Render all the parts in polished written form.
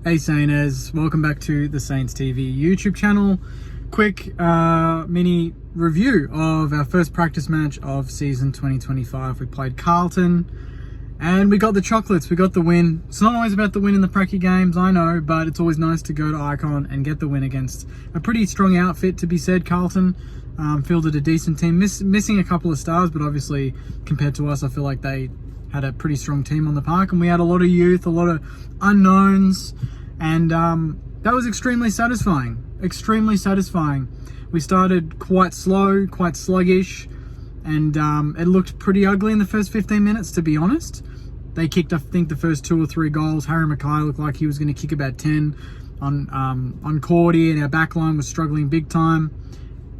Hey Sainers, welcome back to the Saints TV YouTube channel. Quick mini review of our first practice match of season 2025. We played Carlton and we got the chocolates, we got the win. It's not always about the win in the pracky games, I know, but it's always nice to go to Icon and get the win against a pretty strong outfit, to be said. Carlton fielded a decent team, missing a couple of stars, but obviously compared to us, I feel like they had a pretty strong team on the park, and we had a lot of youth, a lot of unknowns, and that was extremely satisfying. We started quite slow, quite sluggish, and it looked pretty ugly in the first 15 minutes, to be honest. They kicked, I think, the first 2 or 3 goals. Harry Mackay looked like he was going to kick about 10 on Cordy, and our back line was struggling big time.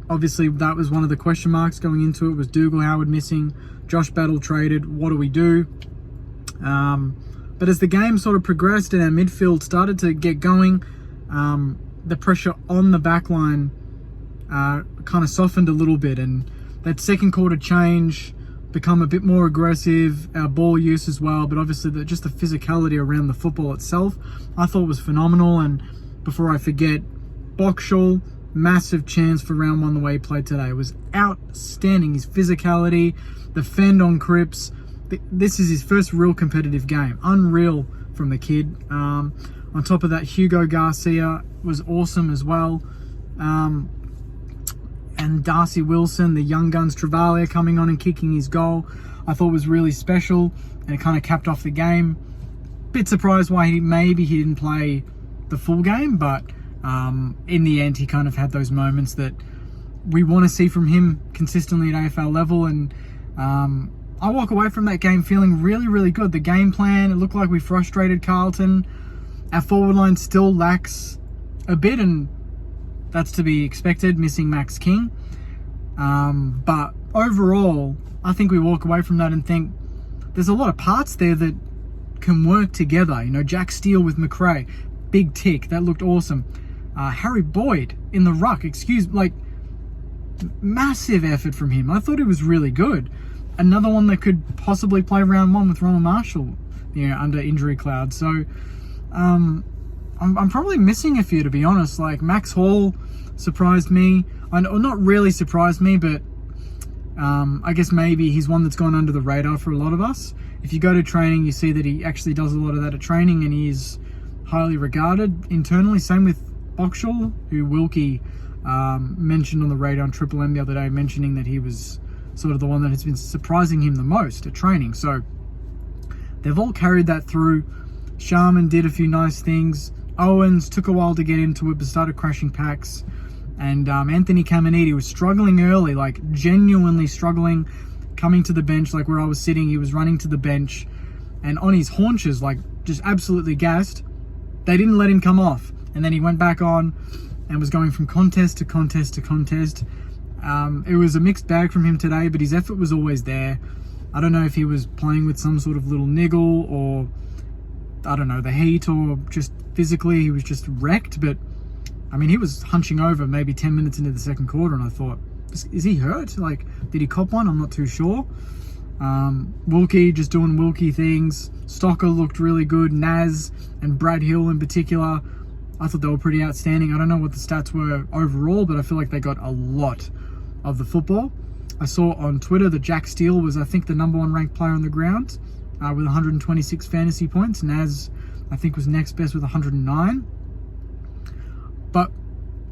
Obviously, that was one of the question marks going into it, was Dougal Howard missing, Josh Battle traded, what do we do? But as the game sort of progressed and our midfield started to get going, the pressure on the back line kind of softened a little bit, and that second quarter change, become a bit more aggressive, our ball use as well, but obviously just the physicality around the football itself, I thought was phenomenal. And before I forget, Boxall, massive chance for round 1 the way he played today. It was outstanding. His physicality, the fend on Cripps. This is his first real competitive game. Unreal from the kid. On top of that, Hugo Garcia was awesome as well. And Darcy Wilson, the young guns, Travalia coming on and kicking his goal, I thought was really special, and it kind of capped off the game. Bit surprised why maybe he didn't play the full game, but in the end he kind of had those moments that we want to see from him consistently at AFL level. And I walk away from that game feeling really good. The game plan, it looked like we frustrated Carlton. Our forward line still lacks a bit, and that's to be expected, missing Max King. But overall, I think we walk away from that and think there's a lot of parts there that can work together. You know, Jack Steele with McRae, big tick, that looked awesome. Harry Boyd in the ruck, massive effort from him. I thought it was really good. Another one that could possibly play round 1 with Ronald Marshall, under injury cloud. So I'm probably missing a few, to be honest. Like Max Hall surprised me. Not really surprised me, but I guess maybe he's one that's gone under the radar for a lot of us. If you go to training, you see that he actually does a lot of that at training, and he is highly regarded internally. Same with Boxall, who Wilkie mentioned on the radar on Triple M the other day, mentioning that he was sort of the one that has been surprising him the most at training. So they've all carried that through. Sharman did a few nice things. Owens took a while to get into it, but started crashing packs. And Anthony Caminiti was struggling early, like genuinely struggling, coming to the bench, like where I was sitting. He was running to the bench and on his haunches, like just absolutely gassed. They didn't let him come off. And then he went back on and was going from contest to contest to contest. It was a mixed bag from him today, but his effort was always there. I don't know if he was playing with some sort of little niggle, or I don't know, the heat, or just physically he was just wrecked. But I mean, he was hunching over maybe 10 minutes into the second quarter, and I thought, is he hurt? Like, did he cop one? I'm not too sure. Wilkie just doing Wilkie things. Stocker looked really good. Naz and Brad Hill in particular, I thought they were pretty outstanding. I don't know what the stats were overall, but I feel like they got a lot of the football. I saw on Twitter that Jack Steele was, I think, the #1 ranked player on the ground with 126 fantasy points. Naz, I think, was next best with 109. But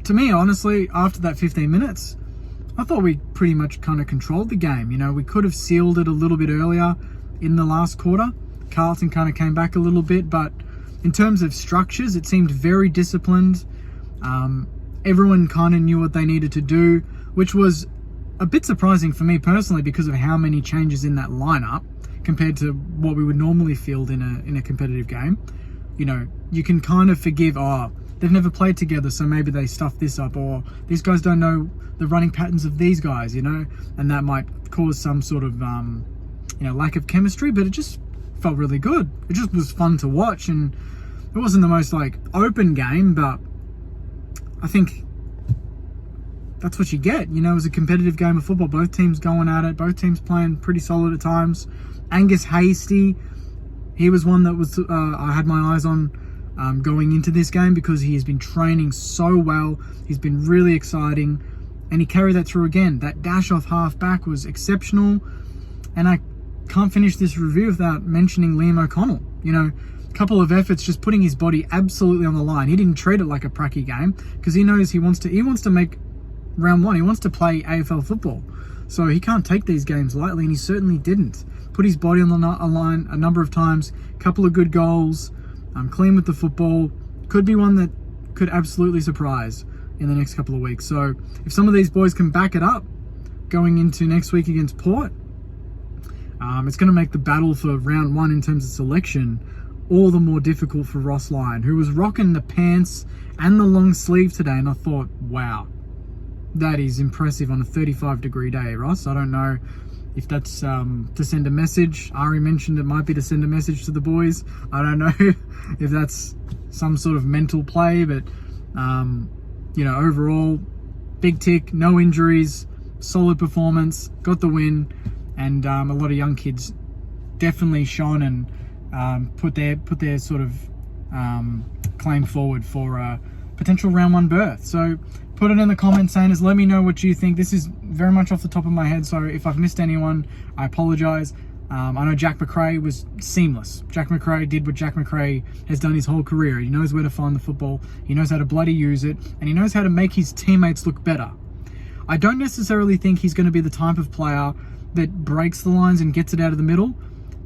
to me, honestly, after that 15 minutes, I thought we pretty much kind of controlled the game. You know, we could have sealed it a little bit earlier in the last quarter. Carlton kind of came back a little bit, but in terms of structures, it seemed very disciplined. Everyone kind of knew what they needed to do, which was a bit surprising for me personally because of how many changes in that lineup compared to what we would normally field in a competitive game. You know, you can kind of forgive, they've never played together, so maybe they stuffed this up, or these guys don't know the running patterns of these guys, and that might cause some sort of lack of chemistry. But it just felt really good. It just was fun to watch, and it wasn't the most open game, but I think that's what you get. It was a competitive game of football. Both teams going at it. Both teams playing pretty solid at times. Angus Hasty, he was one that was I had my eyes on going into this game, because he has been training so well. He's been really exciting, and he carried that through again. That dash off half back was exceptional, and I can't finish this review without mentioning Liam O'Connell. You know, a couple of efforts, just putting his body absolutely on the line. He didn't treat it like a pracky game, because he knows he wants to make round one. He wants to play AFL football, so he can't take these games lightly, and he certainly didn't. Put his body on the line a number of times. Couple of good goals. Clean with the football. Could be one that could absolutely surprise in the next couple of weeks. So if some of these boys can back it up going into next week against Port, it's going to make the battle for round one in terms of selection all the more difficult for Ross Lyon, who was rocking the pants and the long sleeve today. And I thought, wow, that is impressive on a 35-degree day, Ross. I don't know if that's to send a message. Ari mentioned it might be to send a message to the boys. I don't know if that's some sort of mental play, but you know, overall, big tick, no injuries, solid performance, got the win, and a lot of young kids definitely shone and put their sort of claim forward for a potential round one berth. So put it in the comments, Saners. Let me know what you think. This is very much off the top of my head, so if I've missed anyone, I apologise. I know Jack McRae was seamless. Jack McRae did what Jack McRae has done his whole career. He knows where to find the football, he knows how to bloody use it, and he knows how to make his teammates look better. I don't necessarily think he's going to be the type of player that breaks the lines and gets it out of the middle,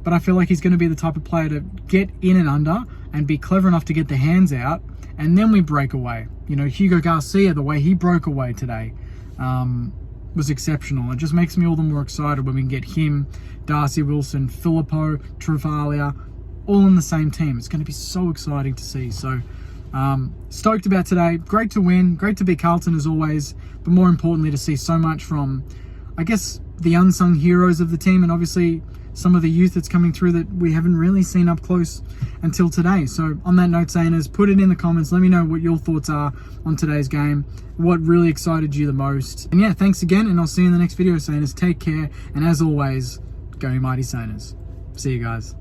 but I feel like he's going to be the type of player to get in and under and be clever enough to get the hands out, and then we break away. You know, Hugo Garcia, the way he broke away today was exceptional. It just makes me all the more excited when we can get him, Darcy Wilson, Filippo, Travalia, all in the same team. It's going to be so exciting to see. So stoked about today. Great to win. Great to be Carlton as always. But more importantly, to see so much from, I guess, the unsung heroes of the team, and obviously some of the youth that's coming through that we haven't really seen up close until today. So on that note, Saners, put it in the comments. Let me know what your thoughts are on today's game, what really excited you the most. And yeah, thanks again, and I'll see you in the next video, Saners. Take care, and as always, go Mighty Saners. See you guys.